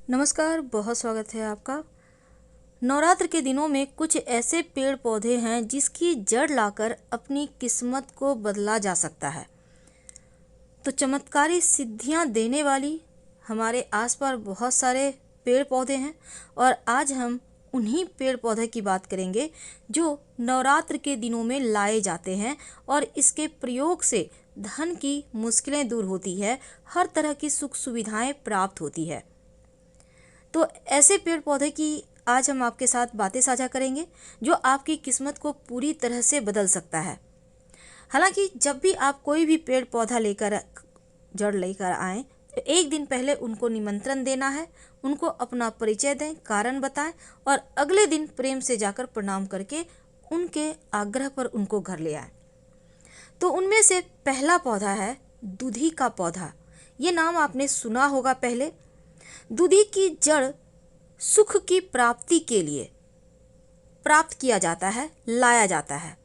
नमस्कार, बहुत स्वागत है आपका। नवरात्र के दिनों में कुछ ऐसे पेड़ पौधे हैं जिसकी जड़ लाकर अपनी किस्मत को बदला जा सकता है। तो चमत्कारी सिद्धियां देने वाली हमारे आसपास बहुत सारे पेड़ पौधे हैं और आज हम उन्हीं पेड़ पौधे की बात करेंगे जो नवरात्र के दिनों में लाए जाते हैं और इसके प्रयोग से धन की मुश्किलें दूर होती है, हर तरह की सुख सुविधाएं प्राप्त होती है। तो ऐसे पेड़ पौधे की आज हम आपके साथ बातें साझा करेंगे जो आपकी किस्मत को पूरी तरह से बदल सकता है। हालांकि जब भी आप कोई भी पेड़ पौधा लेकर जड़ लेकर आएं तो एक दिन पहले उनको निमंत्रण देना है, उनको अपना परिचय दें, कारण बताएं और अगले दिन प्रेम से जाकर प्रणाम करके उनके आग्रह पर उनको घर ले आएं। तो उनमें से पहला पौधा है दूधी का पौधा। ये नाम आपने सुना होगा पहले। दूधी की जड़ सुख की प्राप्ति के लिए प्राप्त किया जाता है, लाया जाता है।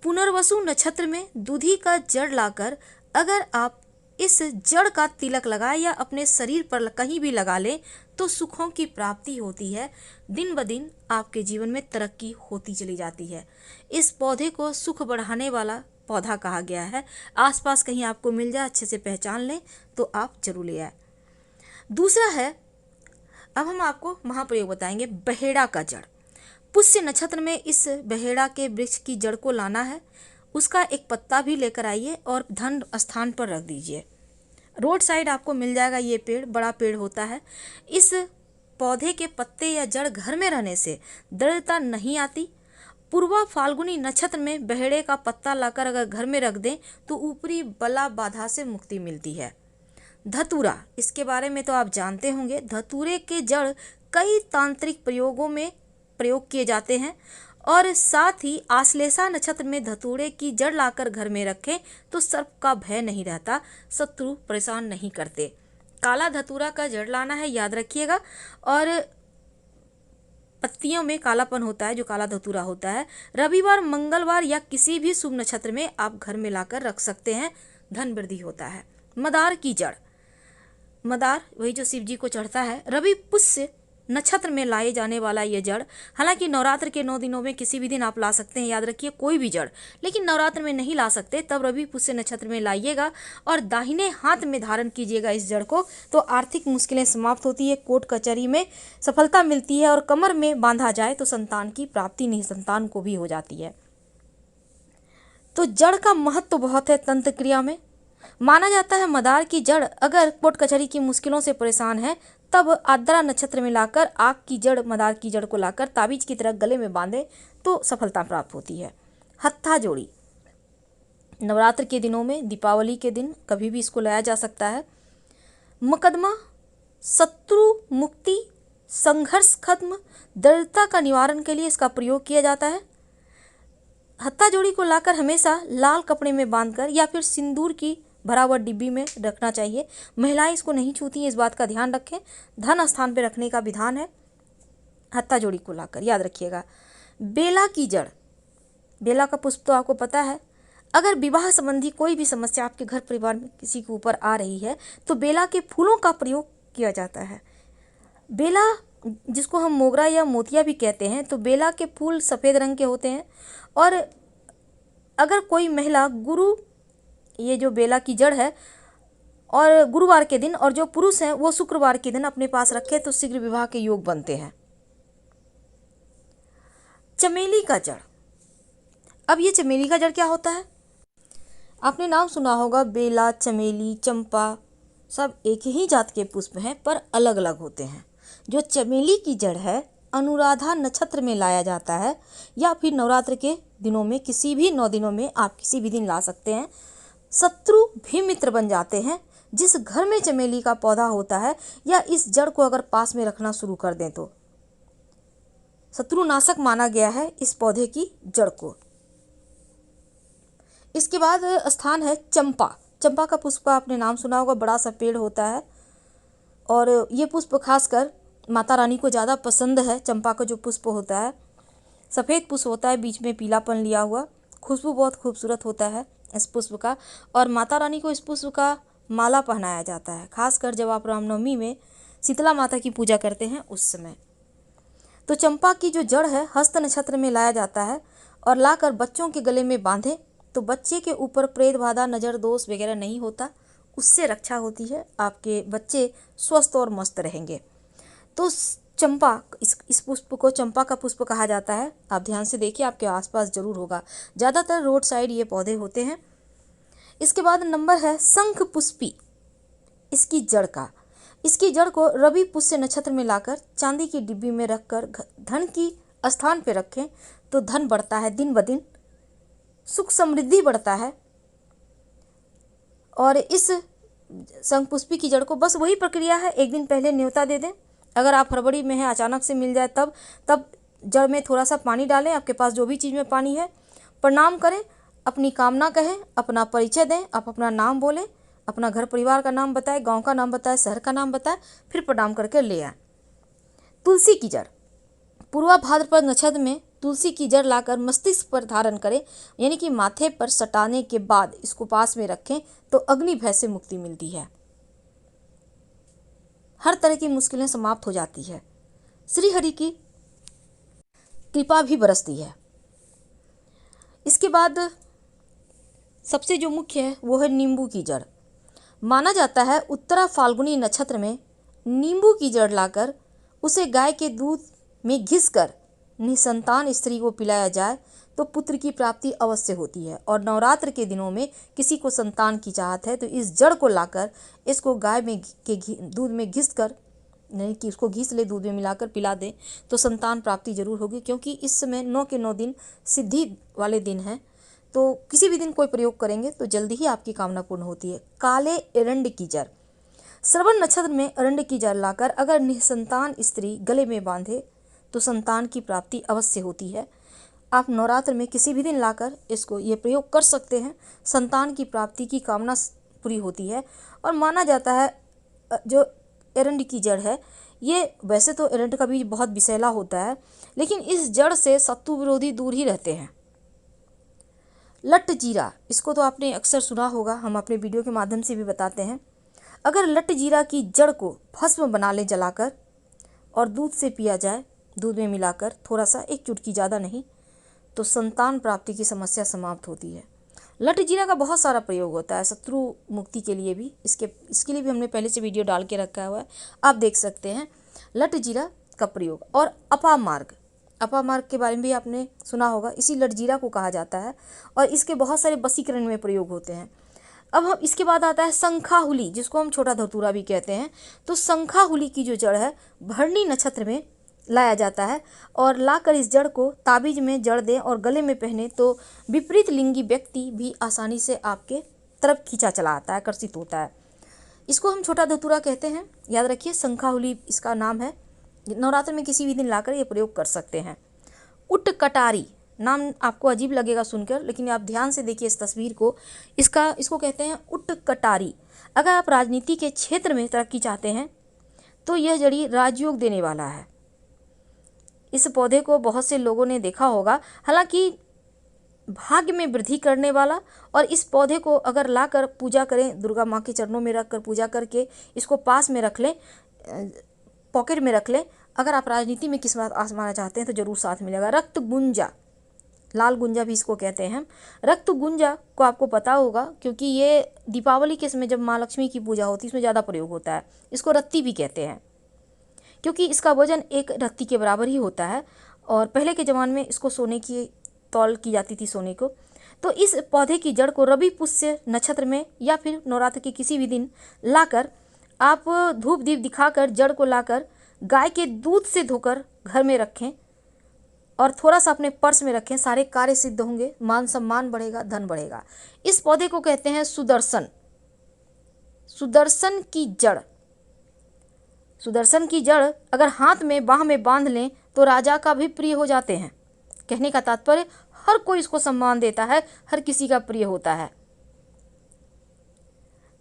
पुनर्वसु नक्षत्र में दूधी का जड़ लाकर अगर आप इस जड़ का तिलक लगाएं या अपने शरीर पर कहीं भी लगा लें तो सुखों की प्राप्ति होती है। दिन ब दिन आपके जीवन में तरक्की होती चली जाती है। इस पौधे को सुख बढ़ाने वाला पौधा कहा गया है। आसपास कहीं आपको मिल जाए, अच्छे से पहचान लें तो आप जरूर ले आए। दूसरा है, अब हम आपको महाप्रयोग बताएंगे, बहेड़ा का जड़। पुष्य नक्षत्र में इस बहेड़ा के वृक्ष की जड़ को लाना है। उसका एक पत्ता भी लेकर आइए और धन स्थान पर रख दीजिए। रोड साइड आपको मिल जाएगा ये पेड़, बड़ा पेड़ होता है। इस पौधे के पत्ते या जड़ घर में रहने से दृढ़ता नहीं आती। पूर्वा फाल्गुनी नक्षत्र में बहेड़े का पत्ता लाकर अगर घर में रख दें तो ऊपरी बला बाधा से मुक्ति मिलती है। धतूरा, इसके बारे में तो आप जानते होंगे। धतूरे के जड़ कई तांत्रिक प्रयोगों में प्रयोग किए जाते हैं और साथ ही आश्लेषा नक्षत्र में धतूरे की जड़ लाकर घर में रखें तो सर्प का भय नहीं रहता, शत्रु परेशान नहीं करते। काला धतूरा का जड़ लाना है, याद रखिएगा। और पत्तियों में कालापन होता है जो काला धतूरा होता है। रविवार, मंगलवार या किसी भी शुभ नक्षत्र में आप घर में लाकर रख सकते हैं, धन वृद्धि होता है। मदार की जड़, मदार वही जो शिव जी को चढ़ता है। रवि पुष्य नक्षत्र में लाए जाने वाला ये जड़, हालांकि नवरात्र के 9 दिनों में किसी भी दिन आप ला सकते हैं, याद रखिए, कोई भी जड़। लेकिन नवरात्र में नहीं ला सकते, तब रवि पुष्य नक्षत्र में लाइएगा और दाहिने हाथ में धारण कीजिएगा इस जड़ को, तो आर्थिक मुश्किलें समाप्त होती है, कोर्ट कचहरी में सफलता मिलती है और कमर में बांधा जाए तो संतान की प्राप्ति नहीं, संतान को भी हो जाती है। तो जड़ का महत्व बहुत है तंत्र क्रिया में। माना जाता है मदार की जड़ अगर कोर्ट कचहरी की मुश्किलों से परेशान है तब आर्द्रा नक्षत्र में लाकर आग की जड़, मदार की जड़ को लाकर ताबीज की तरह गले में बांधे तो सफलता प्राप्त होती है। हत्था जोड़ी, नवरात्र के दिनों में, दीपावली के दिन कभी भी इसको लाया जा सकता है। मुकदमा, शत्रु मुक्ति, संघर्ष खत्म, दृढ़ता का निवारण के लिए इसका प्रयोग किया जाता है। हत्था जोड़ी को लाकर हमेशा लाल कपड़े में बांधकर या फिर सिंदूर की भरा हुआ डिब्बी में रखना चाहिए। महिलाएं इसको नहीं छूती हैं, इस बात का ध्यान रखें। धन स्थान पर रखने का विधान है हत्था जोड़ी को लाकर, याद रखिएगा। बेला की जड़, बेला का पुष्प तो आपको पता है। अगर विवाह संबंधी कोई भी समस्या आपके घर परिवार में किसी के ऊपर आ रही है तो बेला के फूलों का प्रयोग किया जाता है। बेला, जिसको हम मोगरा या मोतिया भी कहते हैं, तो बेला के फूल सफ़ेद रंग के होते हैं। और अगर कोई महिला गुरु, ये जो बेला की जड़ है, और गुरुवार के दिन, और जो पुरुष हैं वो शुक्रवार के दिन अपने पास रखे तो शीघ्र विवाह के योग बनते हैं। चमेली का जड़, अब ये चमेली का जड़ क्या होता है? आपने नाम सुना होगा, बेला, चमेली, चंपा, सब एक ही जात के पुष्प हैं पर अलग अलग होते हैं। जो चमेली की जड़ है अनुराधा नक्षत्र में लाया जाता है या फिर नवरात्र के दिनों में, किसी भी 9 दिनों में आप किसी भी दिन ला सकते हैं। शत्रु भी मित्र बन जाते हैं। जिस घर में चमेली का पौधा होता है या इस जड़ को अगर पास में रखना शुरू कर दें तो शत्रुनाशक माना गया है इस पौधे की जड़ को। इसके बाद स्थान है चंपा। चंपा का पुष्प का आपने नाम सुना होगा, बड़ा सा पेड़ होता है और ये पुष्प खासकर माता रानी को ज़्यादा पसंद है। चंपा का जो पुष्प होता है सफ़ेद पुष्प होता है, बीच में पीलापन लिया हुआ, खुशबू बहुत खूबसूरत होता है इस पुष्प का। और माता रानी को इस पुष्प का माला पहनाया जाता है, खासकर जब आप रामनवमी में शीतला माता की पूजा करते हैं उस समय। तो चंपा की जो जड़ है हस्त नक्षत्र में लाया जाता है और लाकर बच्चों के गले में बांधे तो बच्चे के ऊपर प्रेत बाधा नज़र दोष वगैरह नहीं होता, उससे रक्षा होती है, आपके बच्चे स्वस्थ और मस्त रहेंगे। तो चंपा, इस पुष्प को चंपा का पुष्प कहा जाता है। आप ध्यान से देखिए, आपके आसपास जरूर होगा, ज़्यादातर रोड साइड ये पौधे होते हैं। इसके बाद नंबर है शंख पुष्पी, इसकी जड़ का। इसकी जड़ को रवि पुष्य नक्षत्र में लाकर चांदी की डिब्बी में रखकर धन की स्थान पे रखें तो धन बढ़ता है, दिन ब दिन सुख समृद्धि बढ़ता है। और इस शंख पुष्पी की जड़ को बस वही प्रक्रिया है, एक दिन पहले न्योता दे दें। अगर आप फरवरी में हैं, अचानक से मिल जाए तब जड़ में थोड़ा सा पानी डालें, आपके पास जो भी चीज़ में पानी है, प्रणाम करें, अपनी कामना कहें, अपना परिचय दें, आप अपना नाम बोलें, अपना घर परिवार का नाम बताएं, गांव का नाम बताएं, शहर का नाम बताएं, फिर प्रणाम करके ले आएं। तुलसी की जड़, पूर्वा भाद्रपद नक्षत्र में तुलसी की जड़ लाकर मस्तिष्क पर धारण करें, यानी कि माथे पर सटाने के बाद इसको पास में रखें तो अग्नि भय से मुक्ति मिलती है, हर तरह की मुश्किलें समाप्त हो जाती है, श्री हरि की कृपा भी बरसती है। इसके बाद सबसे जो मुख्य है वो है नींबू की जड़। माना जाता है उत्तरा फाल्गुनी नक्षत्र में नींबू की जड़ लाकर उसे गाय के दूध में घिसकर निसंतान स्त्री को पिलाया जाए तो पुत्र की प्राप्ति अवश्य होती है। और नवरात्र के दिनों में किसी को संतान की चाहत है तो इस जड़ को लाकर इसको गाय में के दूध में घिस कर, नहीं कि उसको घिस ले, दूध में मिलाकर पिला दें तो संतान प्राप्ति जरूर होगी, क्योंकि इस समय 9 के 9 दिन सिद्धि वाले दिन हैं। तो किसी भी दिन कोई प्रयोग करेंगे तो जल्दी ही आपकी कामना पूर्ण होती है। काले एरंड की जड़, श्रवण नक्षत्र में एरंड की जड़ लाकर अगर निसंतान स्त्री गले में बांधे तो संतान की प्राप्ति अवश्य होती है। आप नवरात्र में किसी भी दिन लाकर इसको ये प्रयोग कर सकते हैं, संतान की प्राप्ति की कामना पूरी होती है। और माना जाता है जो एरंड की जड़ है, ये वैसे तो एरंड का बीज बहुत विषैला होता है, लेकिन इस जड़ से शत्रु विरोधी दूर ही रहते हैं। लट जीरा, इसको तो आपने अक्सर सुना होगा, हम अपने वीडियो के माध्यम से भी बताते हैं। अगर लट जीरा की जड़ को भस्म बना लें जलाकर और दूध से पिया जाए, दूध में मिलाकर थोड़ा सा, एक चुटकी, ज़्यादा नहीं, तो संतान प्राप्ति की समस्या समाप्त होती है। लट जीरा का बहुत सारा प्रयोग होता है शत्रु मुक्ति के लिए भी, इसके लिए भी हमने पहले से वीडियो डाल के रखा हुआ है, आप देख सकते हैं लट जीरा का प्रयोग। और अपामार्ग, अपामार्ग के बारे में भी आपने सुना होगा, इसी लट जीरा को कहा जाता है और इसके बहुत सारे वशीकरण में प्रयोग होते हैं। अब हम इसके बाद आता है शंखाहुली, जिसको हम छोटा धतूरा भी कहते हैं। तो शंखाहुली की जो जड़ है भरणी नक्षत्र में लाया जाता है और लाकर इस जड़ को ताबीज में जड़ दें और गले में पहने तो विपरीत लिंगी व्यक्ति भी आसानी से आपके तरफ खींचा चला आता है, आकर्षित होता है। इसको हम छोटा धतूरा कहते हैं, याद रखिए, शंखाहुली इसका नाम है। नवरात्र में किसी भी दिन लाकर ये प्रयोग कर सकते हैं। उट कटारी, नाम आपको अजीब लगेगा सुनकर, लेकिन आप ध्यान से देखिए इस तस्वीर को, इसको कहते हैं उट कटारी। अगर आप राजनीति के क्षेत्र में तरक्की चाहते हैं तो यह जड़ी राजयोग देने वाला है। इस पौधे को बहुत से लोगों ने देखा होगा, हालांकि भाग्य में वृद्धि करने वाला। और इस पौधे को अगर लाकर पूजा करें, दुर्गा माँ के चरणों में रखकर पूजा करके इसको पास में रख लें, पॉकेट में रख लें। अगर आप राजनीति में किस्मत आजमाना चाहते हैं तो जरूर साथ मिलेगा। रक्त गुंजा, लाल गुंजा भी इसको कहते हैं हम। रक्त गुंजा को आपको पता होगा क्योंकि ये दीपावली के समय जब माँ लक्ष्मी की पूजा होती है इसमें ज़्यादा प्रयोग होता है। इसको रत्ती भी कहते हैं क्योंकि इसका वजन एक रत्ती के बराबर ही होता है और पहले के ज़माने में इसको सोने की तौल की जाती थी, सोने को। तो इस पौधे की जड़ को रवि पुष्य नक्षत्र में या फिर नवरात्र के किसी भी दिन लाकर आप धूप दीप दिखाकर जड़ को लाकर गाय के दूध से धोकर घर में रखें और थोड़ा सा अपने पर्स में रखें, सारे कार्य सिद्ध होंगे, मान सम्मान बढ़ेगा, धन बढ़ेगा। इस पौधे को कहते हैं सुदर्शन। सुदर्शन की जड़, सुदर्शन की जड़ अगर हाथ में बाह में बांध लें तो राजा का भी प्रिय हो जाते हैं। कहने का तात्पर्य हर कोई इसको सम्मान देता है, हर किसी का प्रिय होता है।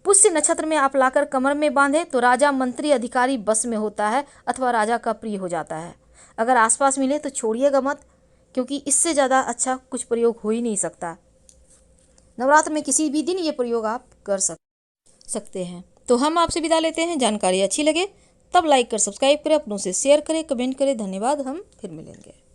पुष्य नक्षत्र में आप लाकर कमर में बांधे तो राजा मंत्री अधिकारी बस में होता है अथवा राजा का प्रिय हो जाता है। अगर आसपास मिले तो छोड़िएगा मत, क्योंकि इससे ज़्यादा अच्छा कुछ प्रयोग हो ही नहीं सकता। नवरात्र में किसी भी दिन ये प्रयोग आप कर सकते हैं। तो हम आपसे विदा लेते हैं। जानकारी अच्छी लगे तब लाइक कर सब्सक्राइब करें, अपनों से शेयर करें, कमेंट करें। धन्यवाद, हम फिर मिलेंगे।